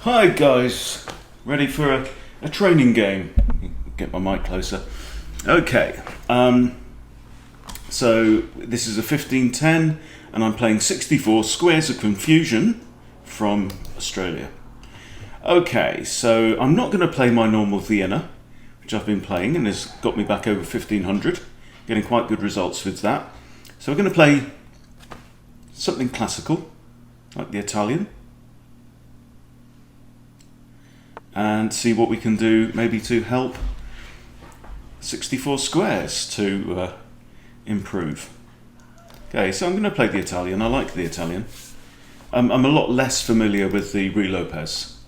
Hi guys, ready for a training game? Get my mic closer. Okay, so this is a 1510 and I'm playing 64 Squares of Confusion from Australia. Okay, so I'm not going to play my normal Vienna, which I've been playing and has got me back over 1500, getting quite good results with that. So we're going to play something classical, like the Italian, and see what we can do maybe to help 64 Squares to improve. Okay, so I'm going to play the Italian. I like the Italian. I'm a lot less familiar with the Ruy Lopez,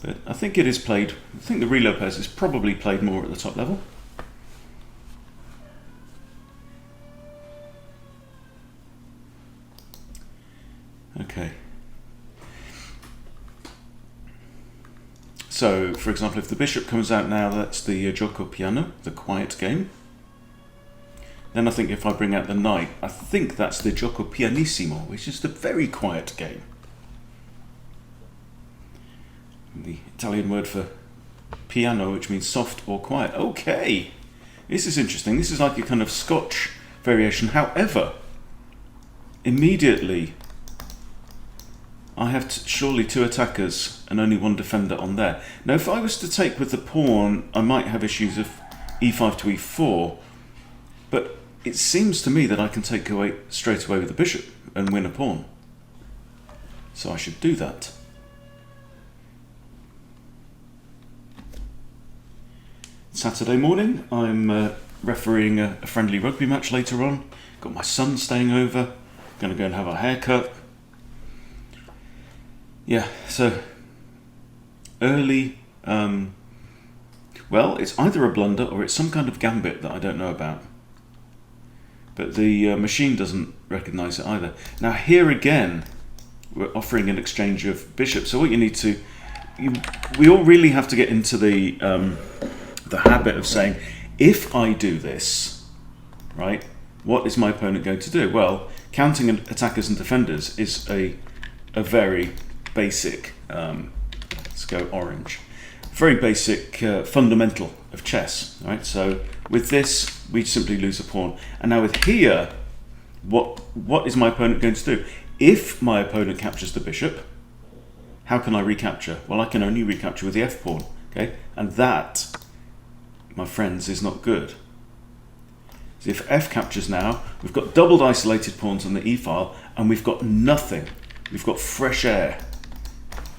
but I think it is played. I think the Ruy Lopez is probably played more at the top level. Okay. So, for example, if the bishop comes out now, that's the gioco piano, the quiet game. Then I think if I bring out the knight, I think that's the gioco pianissimo, which is the very quiet game. The Italian word for piano, which means soft or quiet. Okay, this is interesting. This is like a kind of Scotch variation. However, immediately I have surely two attackers and only one defender on there. Now, if I was to take with the pawn, I might have issues of e5 to e4, but it seems to me that I can take away straight away with the bishop and win a pawn. So I should do that. Saturday morning, I'm refereeing a friendly rugby match later on. Got my son staying over. Going to go and have a haircut. Yeah, so early, well, it's either a blunder or it's some kind of gambit that I don't know about. But the machine doesn't recognise it either. Now here again, we're offering an exchange of bishops. So what you need to, we all really have to get into the habit of saying, if I do this, right, what is my opponent going to do? Well, counting attackers and defenders is a very basic, let's go orange, very basic fundamental of chess, right? So with this, we simply lose a pawn. And now with here, what is my opponent going to do? If my opponent captures the bishop, how can I recapture? Well, I can only recapture with the f pawn, okay? And that, my friends, is not good. So if f captures now, we've got doubled isolated pawns on the e file, and we've got nothing. We've got fresh air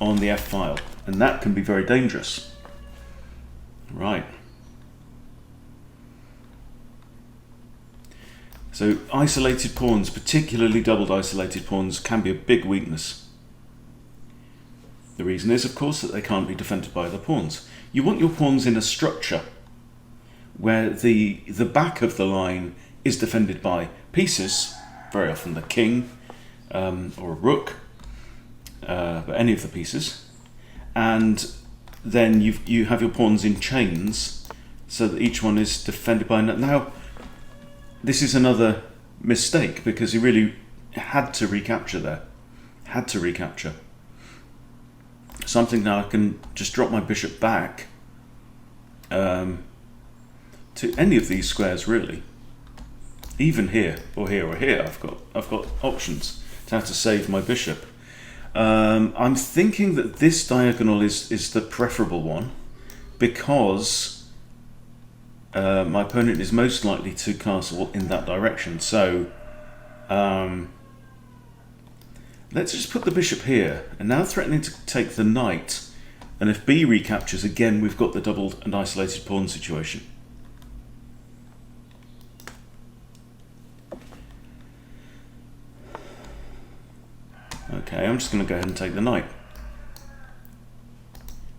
on the f file, and that can be very dangerous. Right. So isolated pawns, particularly doubled isolated pawns, can be a big weakness. The reason is, of course, that they can't be defended by other pawns. You want your pawns in a structure where the back of the line is defended by pieces, very often the king or a rook, but any of the pieces, and then you have your pawns in chains so that each one is defended by another. Now, this is another mistake because he really had to recapture there. Had to recapture. Something now I can just drop my bishop back to any of these squares really. Even here or here or here, I've got options to how to save my bishop. I'm thinking that this diagonal is the preferable one because my opponent is most likely to castle in that direction. So let's just put the bishop here, and now threatening to take the knight, and if b recaptures, again we've got the doubled and isolated pawn situation. Okay, I'm just going to go ahead and take the knight.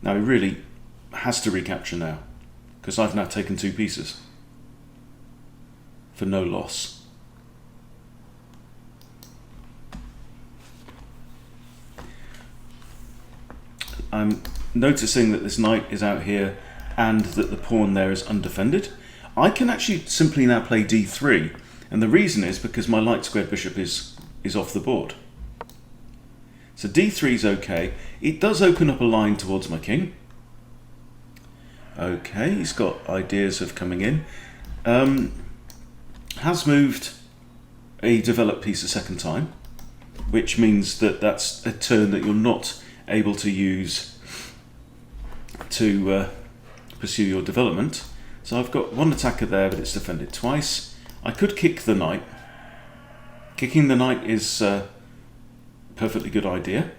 Now he really has to recapture now, because I've now taken two pieces for no loss. I'm noticing that this knight is out here and that the pawn there is undefended. I can actually simply now play d3, and the reason is because my light squared bishop is off the board. So d3 is okay. It does open up a line towards my king. Okay, he's got ideas of coming in. Has moved a developed piece a second time, which means that that's a turn that you're not able to use to pursue your development. So I've got one attacker there, but it's defended twice. I could kick the knight. Kicking the knight is a perfectly good idea.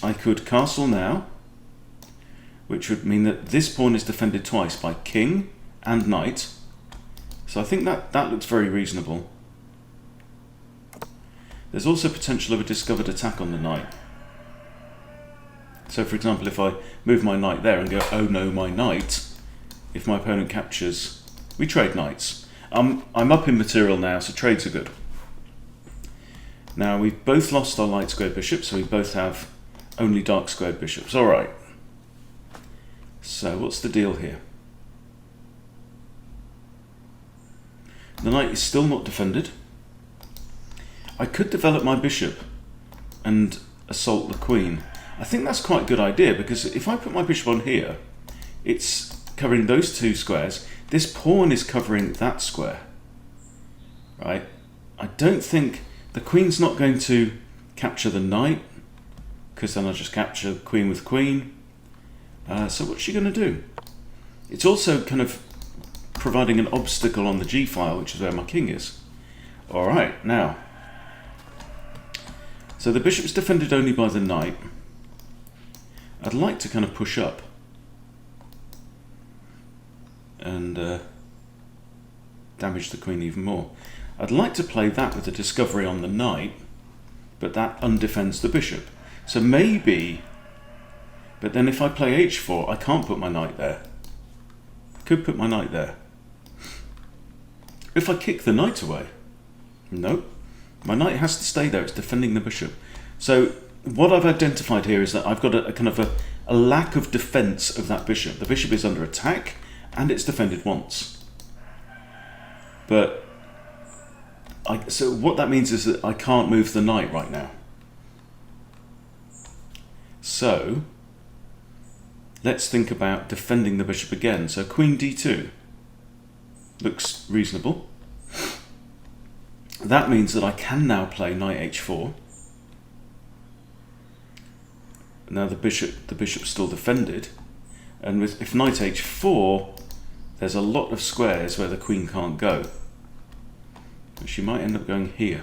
I could castle now, which would mean that this pawn is defended twice by king and knight. So I think that looks very reasonable. There's also potential of a discovered attack on the knight. So for example, if I move my knight there and go, oh no, my knight, if my opponent captures, we trade knights. I'm up in material now, so trades are good. Now we've both lost our light squared bishops, so we both have only dark squared bishops. All right. So what's the deal here? The knight is still not defended. I could develop my bishop and assault the queen. I think that's quite a good idea, because if I put my bishop on here, it's covering those two squares. This pawn is covering that square, right? I don't think the queen's not going to capture the knight, because then I'll just capture queen with queen. So what's she going to do? It's also kind of providing an obstacle on the g file, which is where my king is. All right, now. So the bishop's defended only by the knight. I'd like to kind of push up and damage the queen even more. I'd like to play that with a discovery on the knight, but that undefends the bishop. So maybe, but then if I play h4, I can't put my knight there. I could put my knight there. If I kick the knight away, no, my knight has to stay there. It's defending the bishop. So what I've identified here is that I've got a kind of a lack of defense of that bishop. The bishop is under attack and it's defended once. But so what that means is that I can't move the knight right now. So let's think about defending the bishop again. So queen d2 looks reasonable. That means that I can now play knight h4. Now the bishop's still defended, and if knight h4, there's a lot of squares where the queen can't go. But she might end up going here.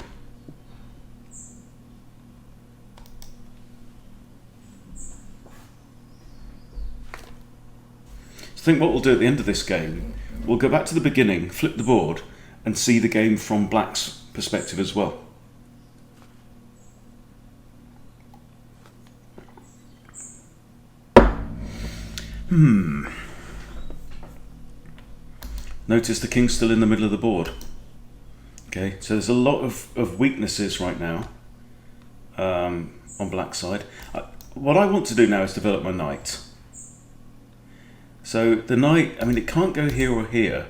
So I think what we'll do at the end of this game, we'll go back to the beginning, flip the board, and see the game from black's perspective as well. Notice the king's still in the middle of the board. Okay, so there's a lot of weaknesses right now on black's side. What I want to do now is develop my knight. So the knight, I mean, it can't go here or here,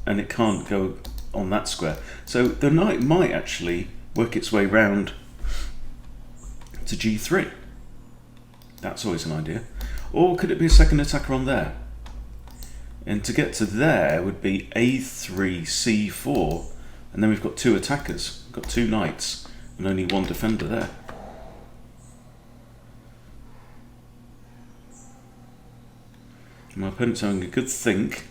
and it can't go on that square. So the knight might actually work its way round to g3. That's always an idea. Or could it be a second attacker on there? And to get to there would be a3, c4, and then we've got two attackers. We've got two knights and only one defender there. My opponent's having a good think.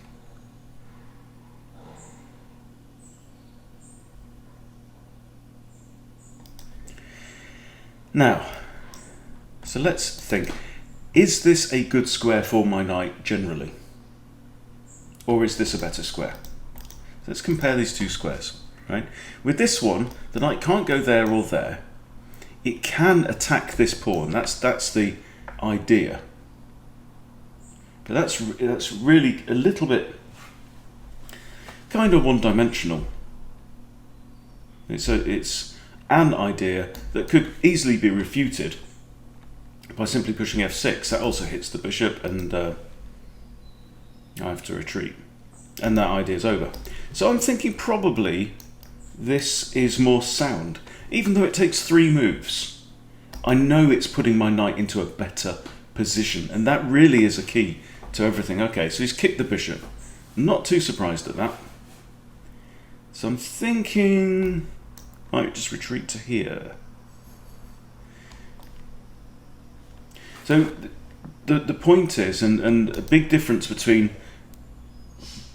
Now, so let's think. Is this a good square for my knight generally? Or is this a better square? Let's compare these two squares, right? With this one, the knight can't go there or there. It can attack this pawn. That's the idea. But that's really a little bit kind of one-dimensional. It's an idea that could easily be refuted by simply pushing f6. That also hits the bishop, and I have to retreat, and that idea is over. So I'm thinking probably this is more sound. Even though it takes 3 moves, I know it's putting my knight into a better position, and that really is a key to everything. Okay, so he's kicked the bishop. Not too surprised at that. So I'm thinking I might just retreat to here. So the point is, and a big difference between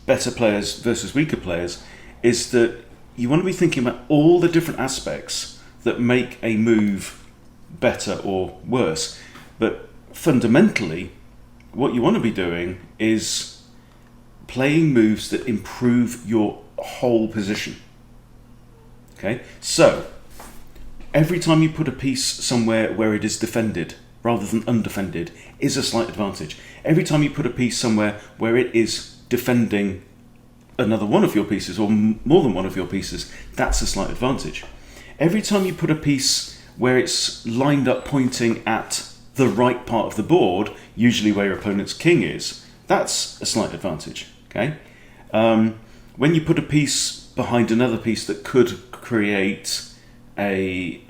better players versus weaker players, is that you want to be thinking about all the different aspects that make a move better or worse. But fundamentally, what you want to be doing is playing moves that improve your whole position. Okay, so every time you put a piece somewhere where it is defended rather than undefended is a slight advantage. Every time you put a piece somewhere where it is defending another one of your pieces or more than one of your pieces, that's a slight advantage. Every time you put a piece where it's lined up pointing at the right part of the board, usually where your opponent's king is, that's a slight advantage. Okay, when you put a piece behind another piece that could create a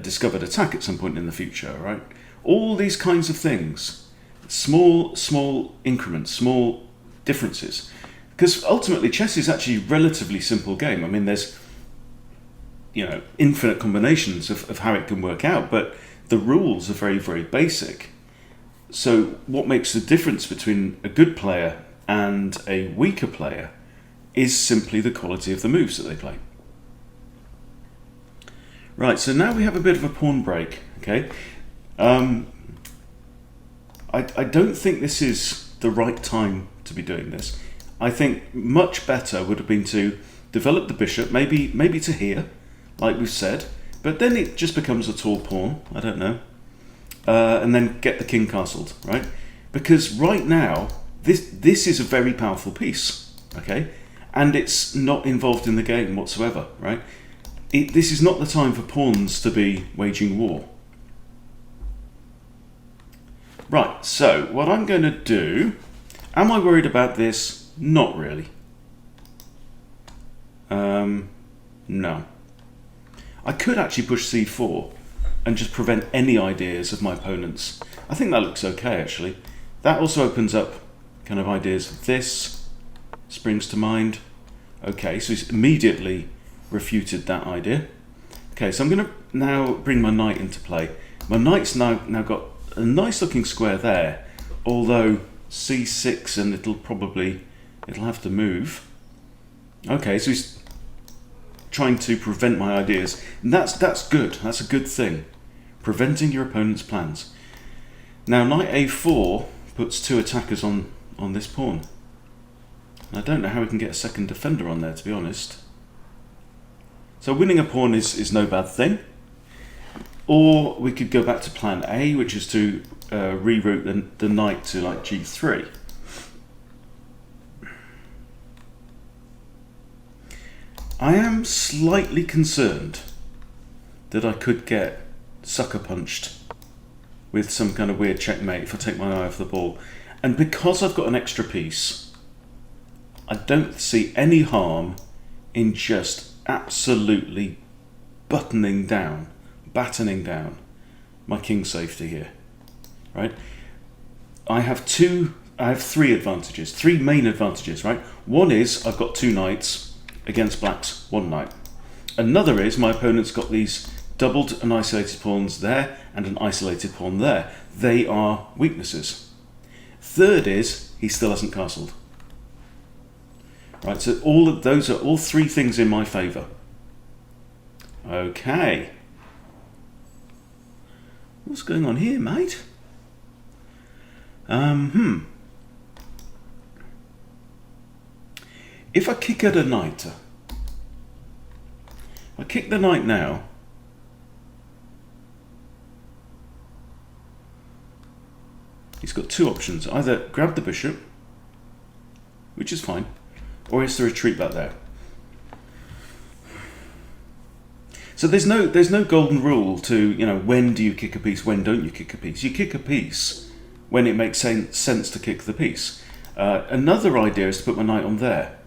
discovered attack at some point in the future, right? All these kinds of things, small increments, small differences, because ultimately chess is actually a relatively simple game. I mean, there's infinite combinations of how it can work out, but the rules are very, very basic. So what makes the difference between a good player and a weaker player is simply the quality of the moves that they play. Right, so now we have a bit of a pawn break. Okay, I don't think this is the right time to be doing this. I think much better would have been to develop the bishop, maybe to here, like we've said, but then it just becomes a tall pawn. I don't know, and then get the king castled, right? Because right now this is a very powerful piece, okay, and it's not involved in the game whatsoever, right? This is not the time for pawns to be waging war. Right, so what I'm going to do, am I worried about this? Not really. No. I could actually push c4 and just prevent any ideas of my opponent's. I think that looks okay, actually. That also opens up kind of ideas of this, springs to mind. Okay, so he's immediately refuted that idea. Okay, so I'm going to now bring my knight into play. My knight's now got a nice looking square there, although c6 and it'll have to move. Okay, so he's trying to prevent my ideas, and that's good. That's a good thing, preventing your opponent's plans. Now knight a4 puts 2 attackers on this pawn. I don't know how we can get a second defender on there, to be honest. So winning a pawn is no bad thing. Or we could go back to plan A, which is to reroute the knight to like g3. I am slightly concerned that I could get sucker punched with some kind of weird checkmate if I take my eye off the ball. And because I've got an extra piece, I don't see any harm in just absolutely battening down my king safety here, right? I have 3 advantages, 3 main advantages, right? One is I've got 2 knights against black's 1 knight. Another is my opponent's got these doubled and isolated pawns there and an isolated pawn there. They are weaknesses. Third is he still hasn't castled. Right, so all of those are all 3 things in my favour. Okay. What's going on here, mate? If I kick at a knight, I kick the knight now. He's got 2 options: either grab the bishop, which is fine, or he has to retreat back there. So there's no golden rule to, when do you kick a piece, when don't you kick a piece. You kick a piece when it makes sense to kick the piece. Another idea is to put my knight on there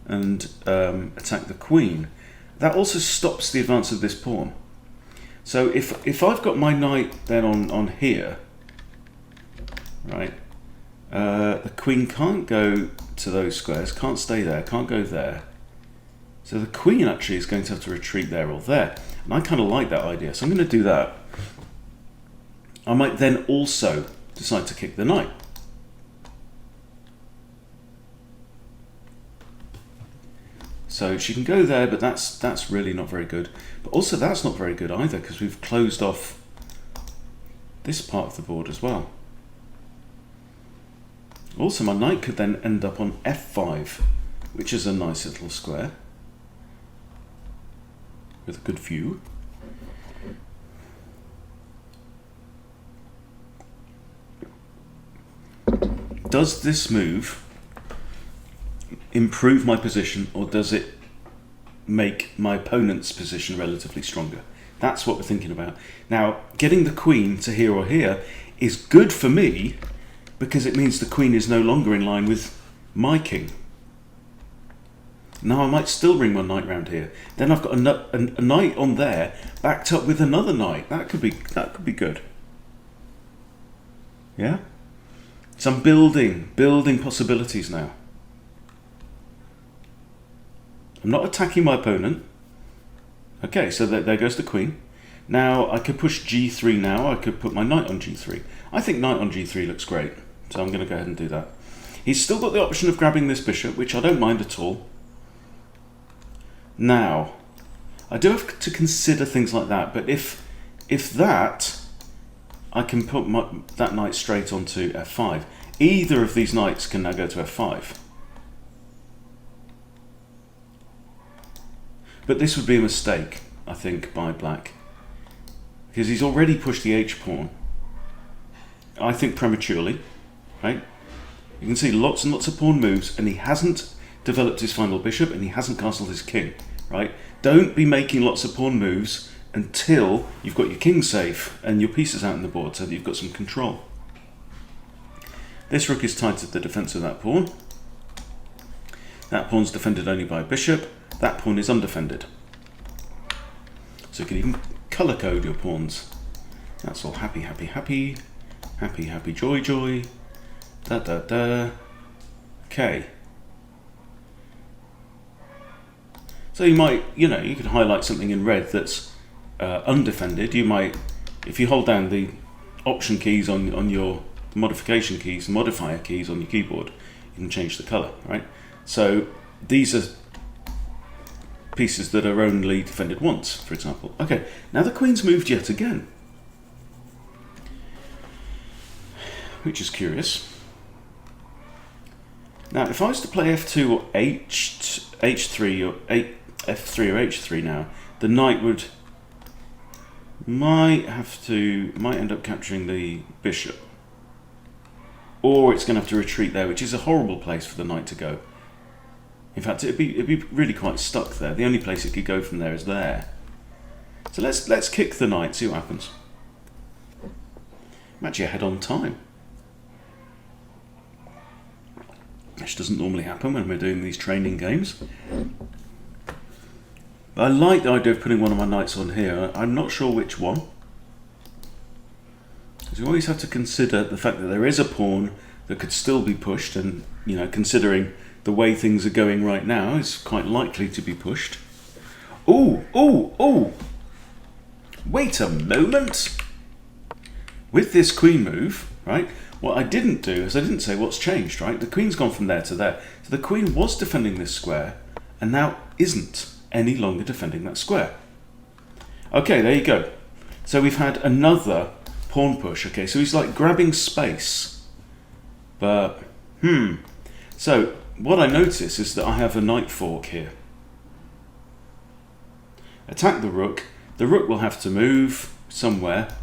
and attack the queen. that also stops the advance of this pawn. So if I've got my knight then on here, right, the queen can't go to those squares, can't stay there, can't go there. So the queen actually is going to have to retreat there or there. And I kind of like that idea, so I'm going to do that. I might then also decide to kick the knight. So she can go there, but that's really not very good. But also that's not very good either, because we've closed off this part of the board as well. Also, my knight could then end up on f5, which is a nice little square with a good view. Does this move improve my position, or does it make my opponent's position relatively stronger? That's what we're thinking about. Now, getting the queen to here or here is good for me, because it means the queen is no longer in line with my king. Now I might still bring my knight round here. Then I've got a knight on there, backed up with another knight. That could be good. Yeah. So I'm building possibilities now. I'm not attacking my opponent. Okay, so there goes the queen. Now I could push g3 now. I could put my knight on g3. I think knight on g3 looks great. So I'm going to go ahead and do that. He's still got the option of grabbing this bishop, which I don't mind at all. Now, I do have to consider things like that, but if that, I can put that knight straight onto f5. Either of these knights can now go to f5. But this would be a mistake, I think, by black, because he's already pushed the h-pawn, I think prematurely, right? You can see lots and lots of pawn moves, and he hasn't developed his final bishop, and he hasn't castled his king, right? Don't be making lots of pawn moves until you've got your king safe and your pieces out on the board, so that you've got some control. This rook is tied to the defense of that pawn. That pawn's defended only by a bishop. That pawn is undefended. So you can even colour code your pawns. That's all happy, happy, happy. Happy, happy, joy, joy. Da, da, da. Okay. So you might, you could highlight something in red that's undefended. You might, if you hold down the option keys on your modification keys, modifier keys on your keyboard, you can change the colour, right? So these are pieces that are only defended once, for example. Okay, now the queen's moved yet again, which is curious. Now, if I was to play f2 or h3 or f3 or h3 now, the knight might end up capturing the bishop, or it's going to have to retreat there, which is a horrible place for the knight to go. In fact, it'd be really quite stuck there. The only place it could go from there is there. So let's kick the knight, see what happens. I'm actually ahead on time, which doesn't normally happen when we're doing these training games. I like the idea of putting one of my knights on here. I'm not sure which one, because you always have to consider the fact that there is a pawn that could still be pushed, and considering the way things are going right now, is quite likely to be pushed. Oh! Wait a moment! With this queen move, right, what I didn't do is I didn't say what's changed, right? The queen's gone from there to there. So the queen was defending this square, and now isn't any longer defending that square. Okay, there you go. So we've had another pawn push. Okay, so he's like grabbing space. But, So what I notice is that I have a knight fork here. Attack the rook. The rook will have to move somewhere.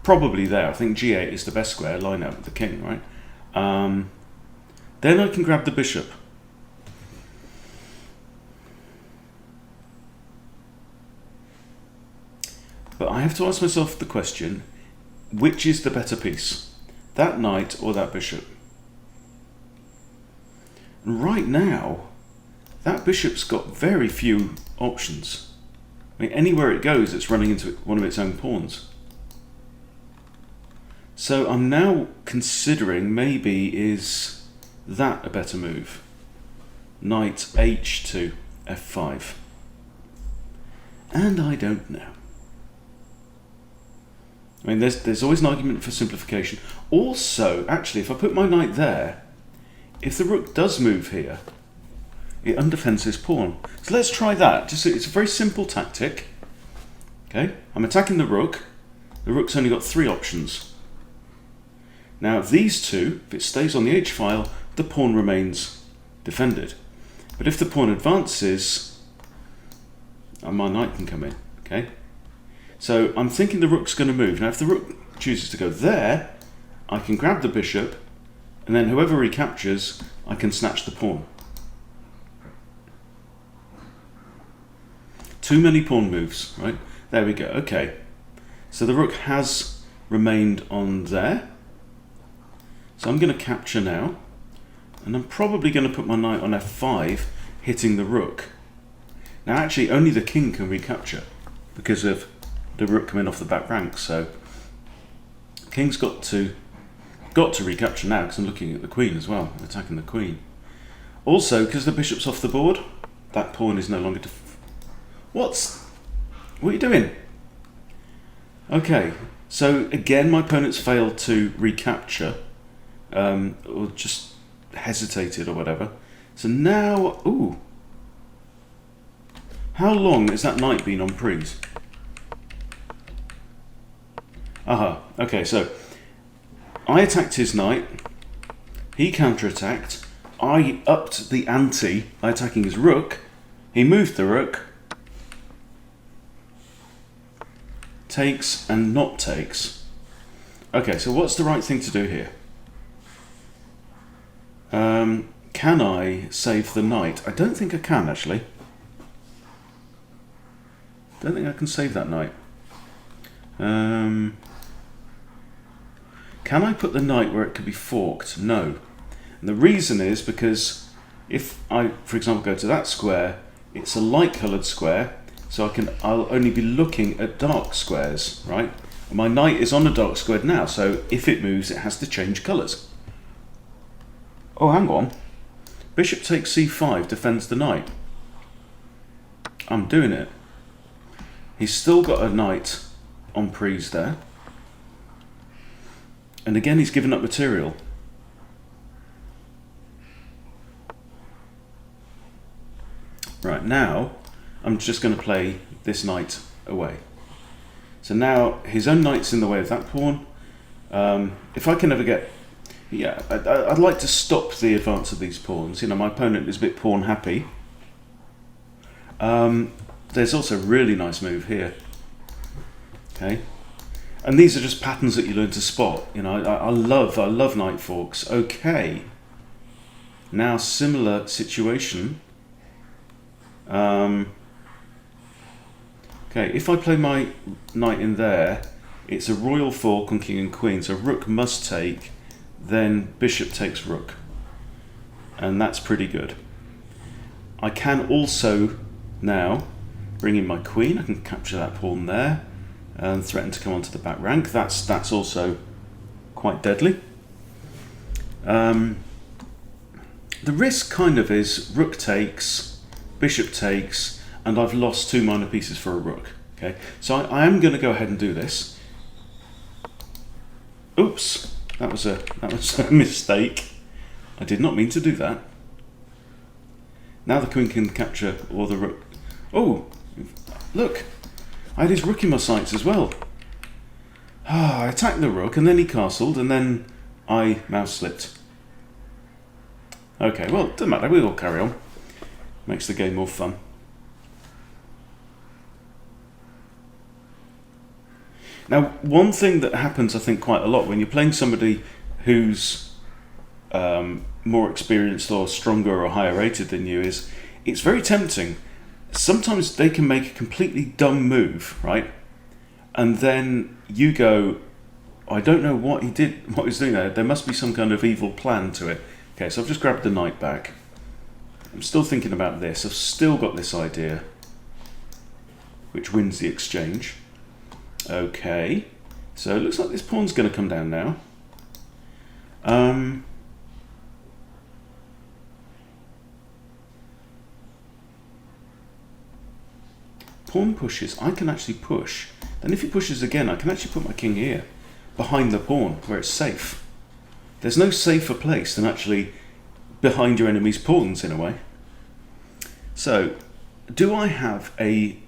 Probably there. I think g8 is the best square, line out with the king, right? Then I can grab the bishop. But I have to ask myself the question, which is the better piece? That knight or that bishop? And right now, that bishop's got very few options. I mean, anywhere it goes, it's running into one of its own pawns. So I'm now considering, maybe is that a better move? Knight h2 f5. And I don't know. I mean, there's always an argument for simplification. Also, actually, if I put my knight there, if the rook does move here, it undefends this pawn. So let's try that. It's a very simple tactic. Okay, I'm attacking the rook. The rook's only got 3 options. Now these two, if it stays on the h-file, the pawn remains defended. But if the pawn advances, my knight can come in. Okay, so I'm thinking the rook's going to move. Now if the rook chooses to go there, I can grab the bishop, and then whoever recaptures, I can snatch the pawn. Too many pawn moves, right? There we go. Okay, so the rook has remained on there. So I'm going to capture now, and I'm probably going to put my knight on f5, hitting the rook. Now actually only the king can recapture because of the rook coming off the back rank, so king's got to recapture now because I'm looking at the queen as well, attacking the queen. Also, because the bishop's off the board, that pawn is no longer what are you doing? Okay, so again my opponent's failed to recapture, or just hesitated or whatever. So now, ooh, how long has that knight been on prise? Aha, okay, so I attacked his knight, he counterattacked, I upped the ante by attacking his rook, he moved the rook, takes and not takes. Okay, so what's the right thing to do here? Can I save the knight? I don't think I can, actually. Don't think I can save that knight. Can I put the knight where it could be forked? No. And the reason is because if I, for example, go to that square, it's a light coloured square, so I'll only be looking at dark squares, right? And my knight is on a dark square now, so if it moves, it has to change colours. Oh, hang on. Bishop takes c5, defends the knight. I'm doing it. He's still got a knight on prise there. And again, he's given up material. Right, now, I'm just going to play this knight away. So now, his own knight's in the way of that pawn. If I can ever get... Yeah, I'd like to stop the advance of these pawns. You know, my opponent is a bit pawn happy. There's also a really nice move here. Okay, and these are just patterns that you learn to spot. You know, I love knight forks. Okay, now similar situation. Okay, if I play my knight in there, it's a royal fork on king and queen. So rook must take. Then bishop takes rook, and that's pretty good. I can also now bring in my queen. I can capture that pawn there and threaten to come onto the back rank. That's also quite deadly. The risk kind of is rook takes, bishop takes, and I've lost 2 minor pieces for a rook. Okay, so I am going to go ahead and do this. Oops. That was a mistake. I did not mean to do that. Now the queen can capture, or the rook. Oh, look! I had his rook in my sights as well. I attacked the rook, and then he castled, and then I mouse slipped. Okay, well, doesn't matter. We'll carry on. Makes the game more fun. Now, one thing that happens, I think, quite a lot when you're playing somebody who's more experienced or stronger or higher rated than you is, it's very tempting. Sometimes they can make a completely dumb move, right? And then you go, I don't know what he did, what he's doing there. There must be some kind of evil plan to it. Okay, so I've just grabbed the knight back. I'm still thinking about this. I've still got this idea, which wins the exchange. Okay, so it looks like this pawn's going to come down now. Pawn pushes. I can actually push. Then if he pushes again, I can actually put my king here, behind the pawn, where it's safe. There's no safer place than actually behind your enemy's pawns, in a way. So, do I have a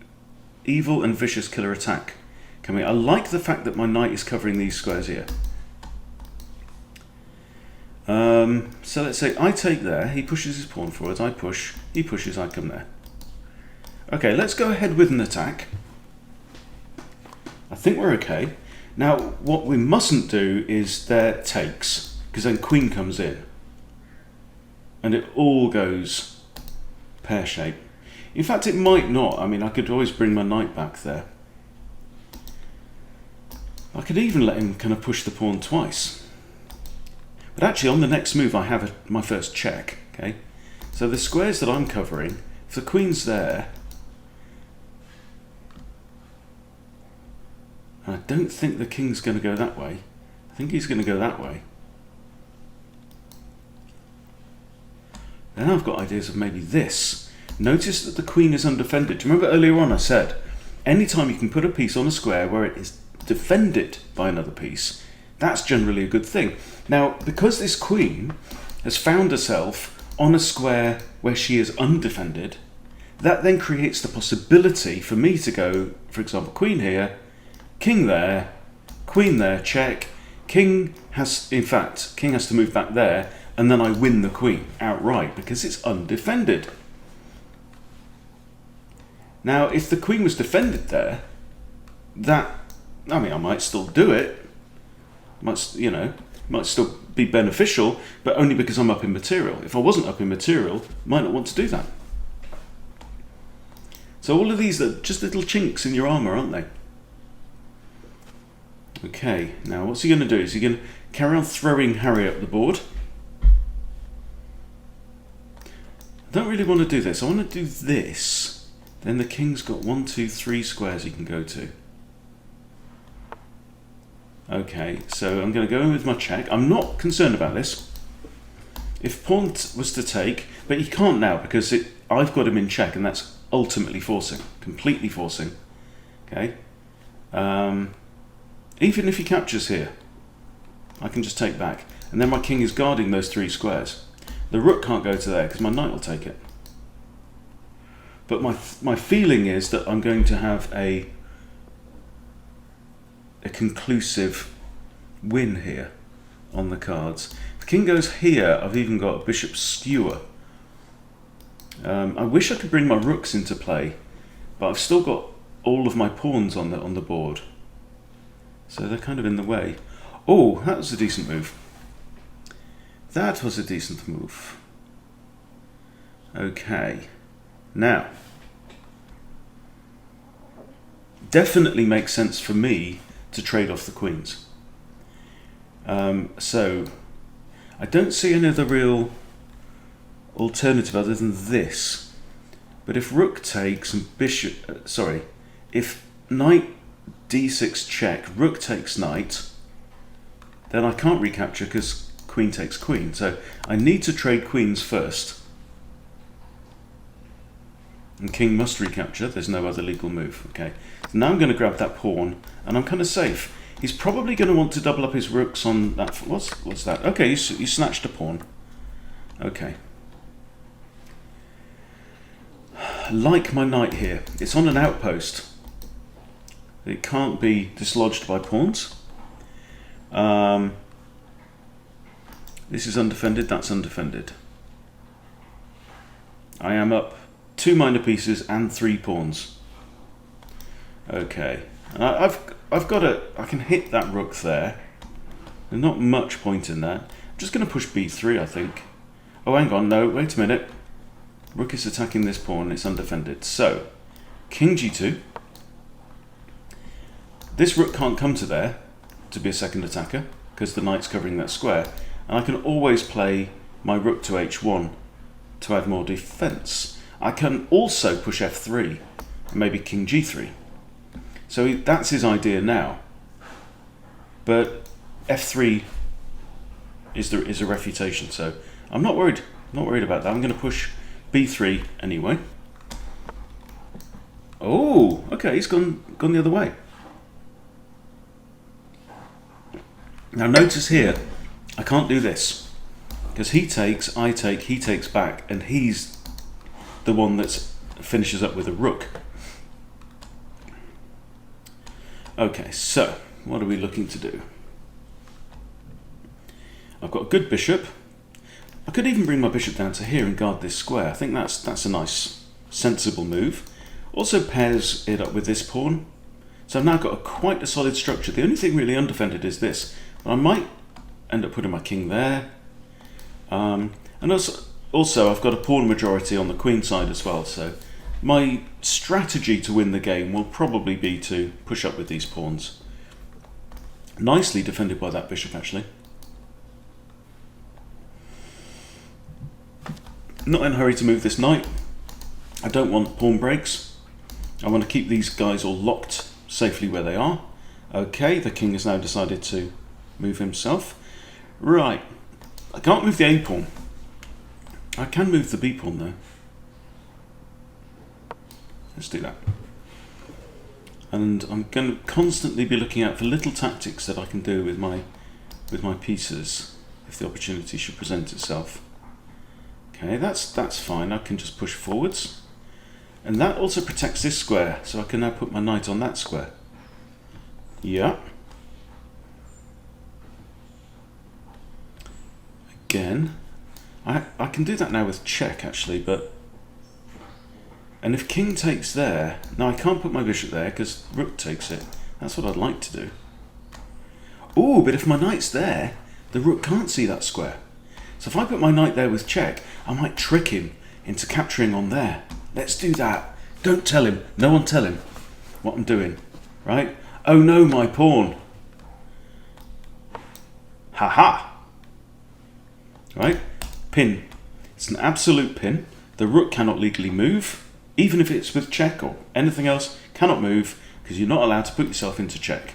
evil and vicious killer attack coming? I like the fact that my knight is covering these squares here. So let's say I take there, he pushes his pawn forwards, I push, he pushes, I come there. Okay, let's go ahead with an attack. I think we're okay. Now, what we mustn't do is there takes, because then queen comes in. And it all goes pear-shaped. In fact, it might not. I mean, I could always bring my knight back there. I could even let him kind of push the pawn twice. But actually, on the next move, I have my first check. Okay, so the squares that I'm covering, if the queen's there, I don't think the king's going to go that way. I think he's going to go that way. Then I've got ideas of maybe this. Notice that the queen is undefended. Do you remember earlier on I said, anytime you can put a piece on a square where it is defended by another piece, that's generally a good thing. Now, because this queen has found herself on a square where she is undefended, that then creates the possibility for me to go, for example, queen here, king there, queen there, check. King has to move back there, and then I win the queen outright because it's undefended. Now, if the queen was defended there, I might still do it. Might still be beneficial, but only because I'm up in material. If I wasn't up in material, might not want to do that. So all of these are just little chinks in your armour, aren't they? Okay, now what's he going to do? Is he going to carry on throwing Harry up the board? I don't really want to do this. I want to do this. Then the king's got 1, 2, 3 squares he can go to. Okay, so I'm going to go in with my check. I'm not concerned about this. If pawn was to take, but he can't now because I've got him in check, and that's ultimately forcing, completely forcing. Okay. Even if he captures here, I can just take back, and then my king is guarding those 3 squares. The rook can't go to there because my knight will take it. But my feeling is that I'm going to have a conclusive win here on the cards. If the king goes here, I've even got a bishop skewer. I wish I could bring my rooks into play, but I've still got all of my pawns on the board, so they're kind of in the way. Oh, that was a decent move. That was a decent move. Okay, now definitely makes sense for me to trade off the queens. So I don't see any other real alternative other than this. But if rook takes and bishop, if knight d6 check, rook takes knight, then I can't recapture because queen takes queen. So I need to trade queens first. And king must recapture, there's no other legal move. Okay, so now I'm going to grab that pawn, and I'm kind of safe. He's probably going to want to double up his rooks on that. What's that? Okay, you snatched a pawn. Okay. Like my knight here, it's on an outpost. It can't be dislodged by pawns. This is undefended, that's undefended. I am up 2 minor pieces and 3 pawns. Okay, and I've got I can hit that rook there. There's not much point in that. I'm just going to push b3, I think. Oh, hang on, no, wait a minute. Rook is attacking this pawn, it's undefended. So, king g2. This rook can't come to there to be a second attacker because the knight's covering that square. And I can always play my rook to h1 to add more defense. I can also push f3 and maybe king g3. So that's his idea now. But f3 is a refutation, so I'm not worried. Not worried about that. I'm going to push b3 anyway. Oh, okay, he's gone the other way. Now notice here, I can't do this because he takes, I take, he takes back, and he's the one that finishes up with a rook. Okay, so what are we looking to do? I've got a good bishop. I could even bring my bishop down to here and guard this square. I think that's a nice, sensible move. Also pairs it up with this pawn. So I've now got quite a solid structure. The only thing really undefended is this. I might end up putting my king there. And also I've got a pawn majority on the queen side as well. So my strategy to win the game will probably be to push up with these pawns. Nicely defended by that bishop, actually. Not in a hurry to move this knight. I don't want pawn breaks. I want to keep these guys all locked safely where they are. Okay, the king has now decided to move himself. Right, I can't move the A pawn. I can move the B pawn though. Let's do that. And I'm going to constantly be looking out for little tactics that I can do with my pieces if the opportunity should present itself. Okay, that's fine. I can just push forwards. And that also protects this square, so I can now put my knight on that square. Yeah. Again, I can do that now with check actually, but... And if king takes there, now I can't put my bishop there because rook takes it. That's what I'd like to do. Oh, but if my knight's there, the rook can't see that square. So if I put my knight there with check, I might trick him into capturing on there. Let's do that. Don't tell him. No one tell him what I'm doing. Right? Oh no, my pawn. Ha-ha. Right? Pin. It's an absolute pin. The rook cannot legally move. Even if it's with check or anything else, cannot move because you're not allowed to put yourself into check.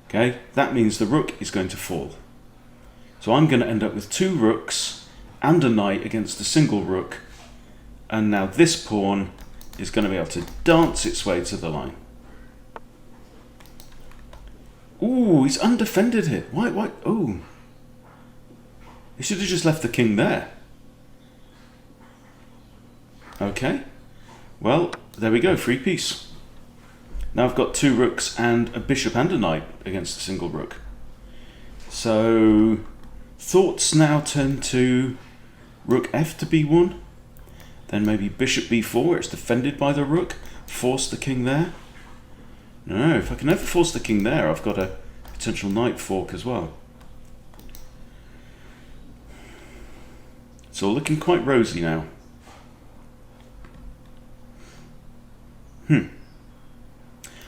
Okay? That means the rook is going to fall. So I'm going to end up with two rooks and a knight against a single rook. And now this pawn is going to be able to dance its way to the line. Ooh, he's undefended here. Why? Oh. He should have just left the king there. Okay. Well, there we go, free piece. Now I've got two rooks and a bishop and a knight against a single rook. So... thoughts now turn to rook f to b1, then maybe bishop b4, it's defended by the rook, force the king there. No, if I can ever force the king there, I've got a potential knight fork as well. It's all looking quite rosy now.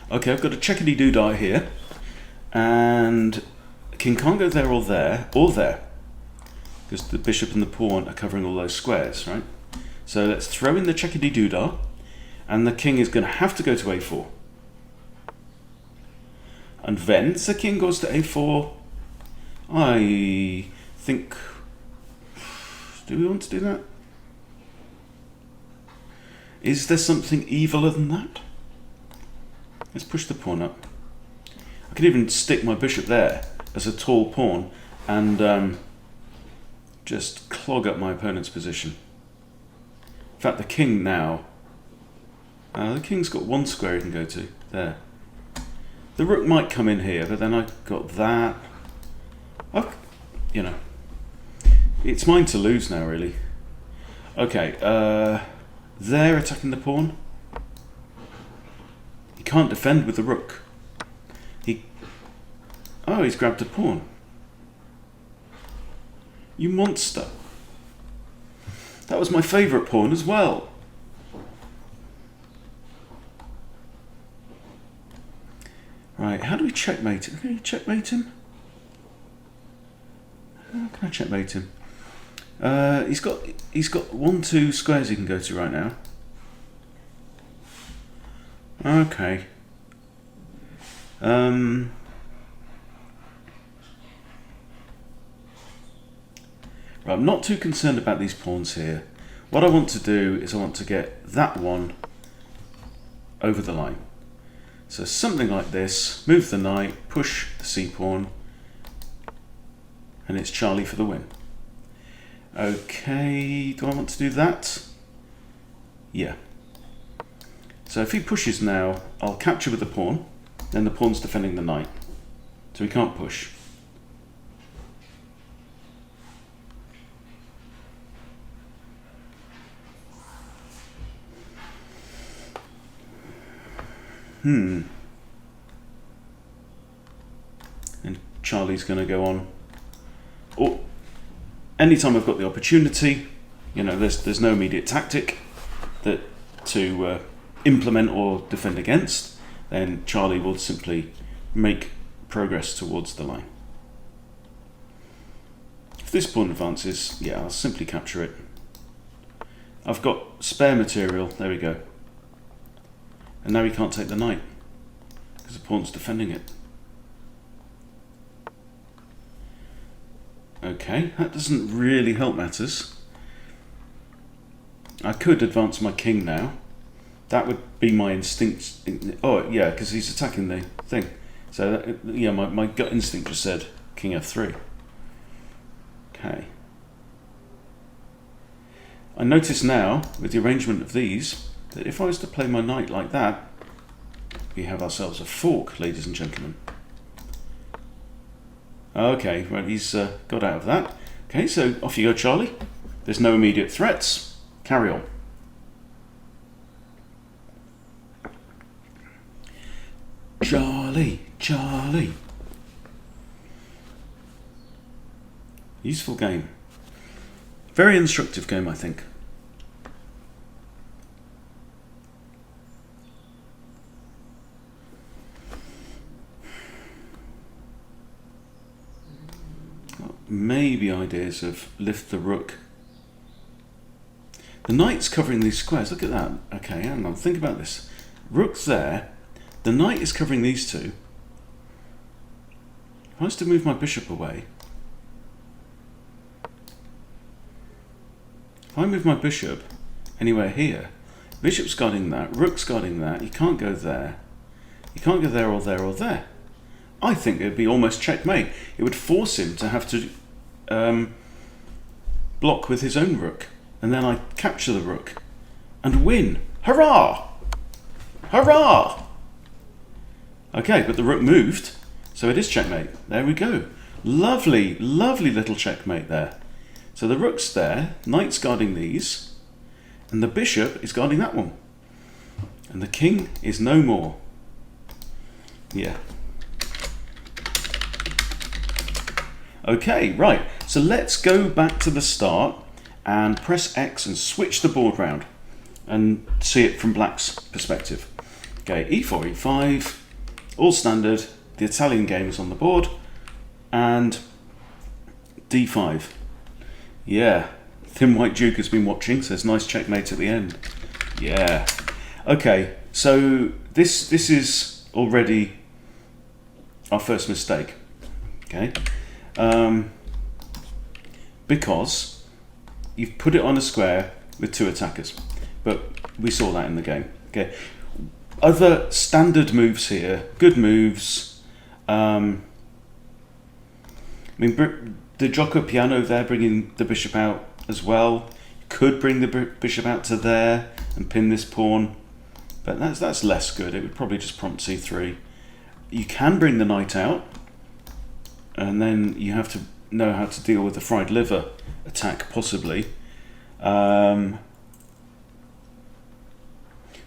Okay, I've got a checkity-doo-dah here, and king can't go there or there, because the bishop and the pawn are covering all those squares, right? So let's throw in the checkity-doo-dah, and the king is going to have to go to a4. And then the king goes to a4. I think... do we want to do that? Is there something eviler than that? Let's push the pawn up. I could even stick my bishop there as a tall pawn and just clog up my opponent's position. In fact, the king now... the king's got one square he can go to. There. The rook might come in here, but then I've got that. Oh, you know. It's mine to lose now, really. Okay, they're attacking the pawn. He can't defend with the rook. Oh, he's grabbed a pawn. You monster. That was my favourite pawn as well. Right, how do we checkmate him? Can you checkmate him? How can I checkmate him? He's got 1, 2 squares he can go to right now. Okay. Right, I'm not too concerned about these pawns here. What I want to do is I want to get that one over the line. So something like this, move the knight, push the c-pawn, and it's Charlie for the win. Okay, do I want to do that? Yeah. So if he pushes now, I'll capture with the pawn, then the pawn's defending the knight. So he can't push. And Charlie's going to go on. Oh, anytime I've got the opportunity, you know, there's no immediate tactic that to implement or defend against, then Charlie will simply make progress towards the line. If this pawn advances, yeah, I'll simply capture it. I've got spare material, there we go. And now he can't take the knight, because the pawn's defending it. Okay, that doesn't really help matters. I could advance my king now. That would be my instinct. Oh, yeah, because he's attacking the thing. So, that, yeah, my gut instinct just said king f3. Okay. I notice now, with the arrangement of these, that if I was to play my knight like that, we have ourselves a fork, ladies and gentlemen. Okay, right, he's got out of that. Okay, so off you go, Charlie. There's no immediate threats. Carry on. Charlie, Charlie. Useful game. Very instructive game, I think. Maybe ideas of lift the rook. The knight's covering these squares. Look at that. Okay, hang on. Think about this. Rook's there. The knight is covering these two. If I was to move my bishop away, if I move my bishop anywhere here, bishop's guarding that, rook's guarding that, you can't go there. You can't go there or there or there. I think it would be almost checkmate. It would force him to have to block with his own rook, and then I capture the rook and win. Hurrah! Hurrah! Okay, but the rook moved, so it is checkmate. There we go. Lovely, lovely little checkmate there. So the rook's there, knight's guarding these, and the bishop is guarding that one. And the king is no more. Yeah. Okay, right, so let's go back to the start and press X and switch the board round and see it from black's perspective. Okay, e4, e5, all standard, the Italian game is on the board, and d5. Yeah, Thin White Duke has been watching, so it's nice checkmate at the end. Yeah. Okay, so this is already our first mistake. Okay. Because you've put it on a square with two attackers, but we saw that in the game. Okay, other standard moves here, good moves. I mean, the gioco piano there, bringing the bishop out as well. You could bring the bishop out to there and pin this pawn, but that's less good. It would probably just prompt c3. You can bring the knight out, and then you have to know how to deal with the fried liver attack, possibly. But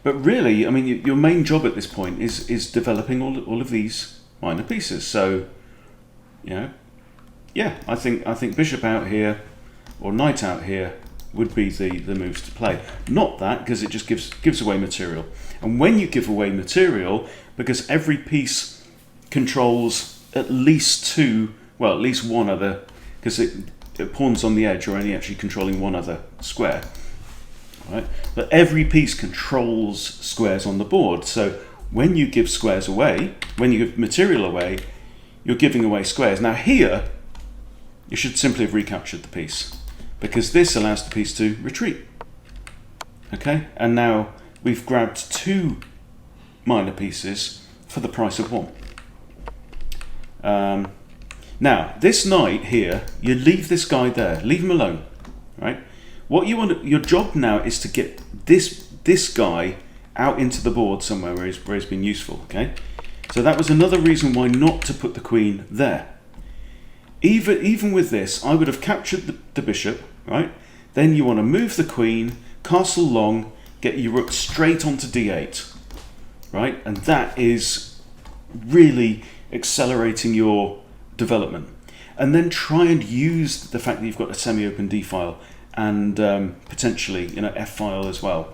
really, I mean, your main job at this point is developing all of these minor pieces. So, you know, yeah, I think bishop out here or knight out here would be the moves to play. Not that, because it just gives away material. And when you give away material, because every piece controls at least two, well, at least one other, because pawns on the edge are only actually controlling one other square. Right? But every piece controls squares on the board. So when you give squares away, when you give material away, you're giving away squares. Now here, you should simply have recaptured the piece, because this allows the piece to retreat. Okay, and now we've grabbed 2 minor pieces for the price of 1. Now this knight here, you leave this guy there, leave him alone, right? What you want, your job now is to get this guy out into the board somewhere where he's been useful. Okay, so that was another reason why not to put the queen there. Even with this, I would have captured the bishop, right? Then you want to move the queen, castle long, get your rook straight onto d8, right? And that is really accelerating your development. And then try and use the fact that you've got a semi-open d-file and potentially, you know, f-file as well.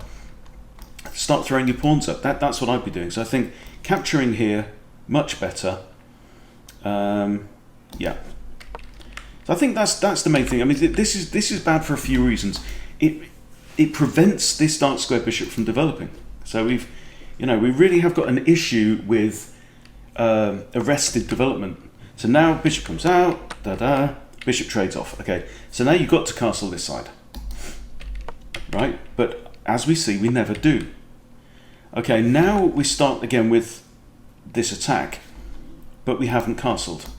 Start throwing your pawns up. That's what I'd be doing. So I think capturing here, much better. Yeah. So I think that's the main thing. I mean, this is bad for a few reasons. It prevents this dark square bishop from developing. So we really have got an issue with arrested development. So now bishop comes out, bishop trades off. Okay, so now you've got to castle this side, right? But as we see, we never do. Okay, now we start again with this attack, but we haven't castled.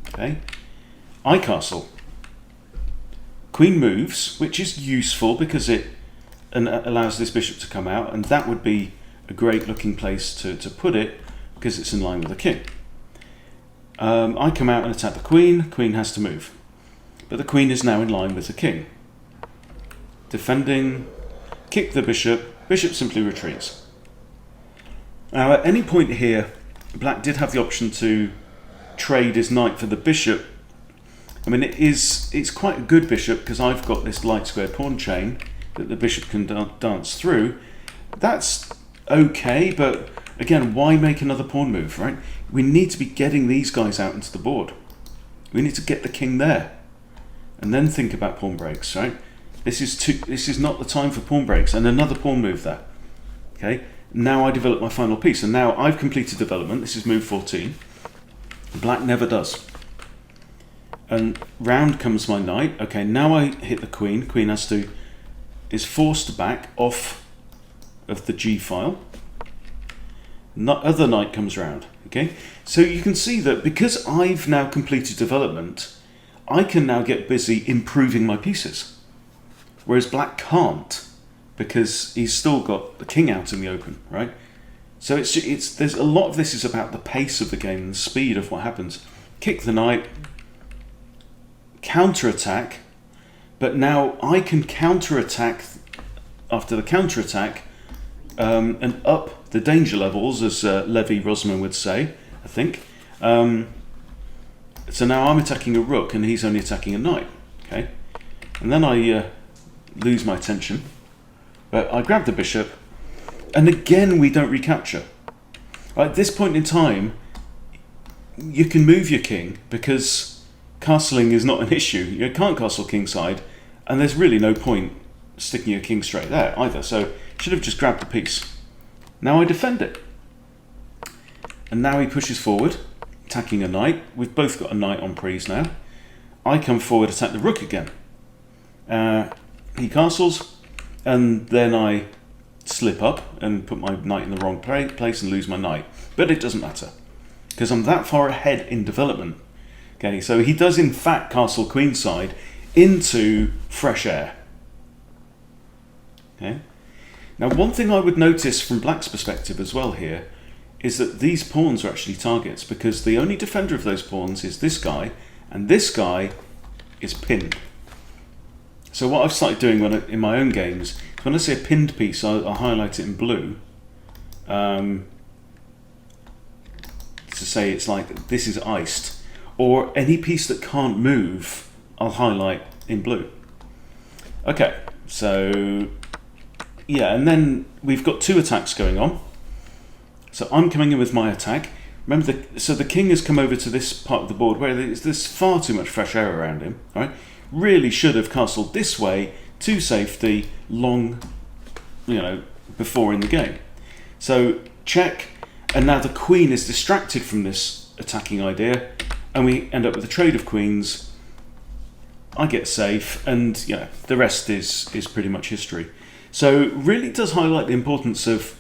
Okay, I castle. Queen moves, which is useful because it allows this bishop to come out, and that would be a great looking place to put it because it's in line with the king. I come out and attack the queen. Queen has to move, but the queen is now in line with the king. Defending, kick the bishop. Bishop simply retreats. Now, at any point here, black did have the option to trade his knight for the bishop. I mean, it's quite a good bishop because I've got this light square pawn chain that the bishop can dance through. That's okay, but again, why make another pawn move, right? We need to be getting these guys out into the board. We need to get the king there, and then think about pawn breaks, right? This is not the time for pawn breaks, and another pawn move there. Okay, now I develop my final piece, and now I've completed development. This is move 14. Black never does. And round comes my knight. Okay, now I hit the queen. Queen is forced back off of the G file. Other knight comes round. Okay, so you can see that because I've now completed development, I can now get busy improving my pieces, whereas black can't because he's still got the king out in the open, right? So there's a lot of this is about the pace of the game and the speed of what happens. Kick the knight, counter-attack, but now I can counter-attack after the counter-attack and up the danger levels, as Levi Rosman would say, I think. So now I'm attacking a rook and he's only attacking a knight. Okay, and then I lose my attention, but I grab the bishop, and again we don't recapture. At this point in time, you can move your king because castling is not an issue. You can't castle kingside, and there's really no point sticking your king straight there either. So should have just grabbed the piece. Now I defend it, and now he pushes forward, attacking a knight. We've both got a knight on prise now. I come forward, attack the rook again. He castles, and then I slip up and put my knight in the wrong place and lose my knight. But it doesn't matter because I'm that far ahead in development. Okay, so he does in fact castle queenside into fresh air. Okay. Now, one thing I would notice from black's perspective as well here is that these pawns are actually targets because the only defender of those pawns is this guy, and this guy is pinned. So what I've started doing in my own games, when I see a pinned piece, I'll highlight it in blue to say it's like this is iced, or any piece that can't move, I'll highlight in blue. Okay, so yeah, and then we've got two attacks going on. So I'm coming in with my attack. Remember, so the king has come over to this part of the board where there's far too much fresh air around him. Right? really should have castled this way to safety long, before in the game. So check, and now the queen is distracted from this attacking idea, and we end up with a trade of queens. I get safe, and the rest is pretty much history. So really does highlight the importance of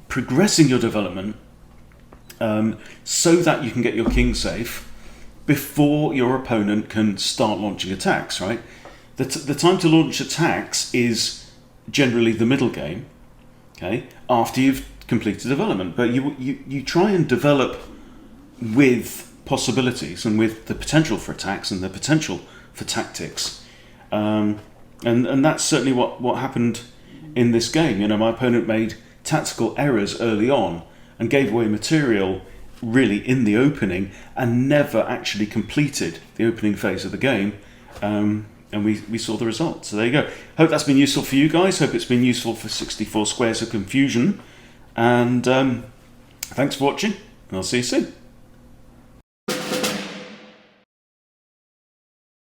progressing your development so that you can get your king safe before your opponent can start launching attacks, right? The time to launch attacks is generally the middle game, okay, after you've completed development. But you try and develop with possibilities and with the potential for attacks and the potential for tactics. And that's certainly what happened in this game. My opponent made tactical errors early on and gave away material really in the opening and never actually completed the opening phase of the game. And we saw the result. So there you go. Hope that's been useful for you guys. Hope it's been useful for 64 Squares of Confusion. And thanks for watching. I'll see you soon.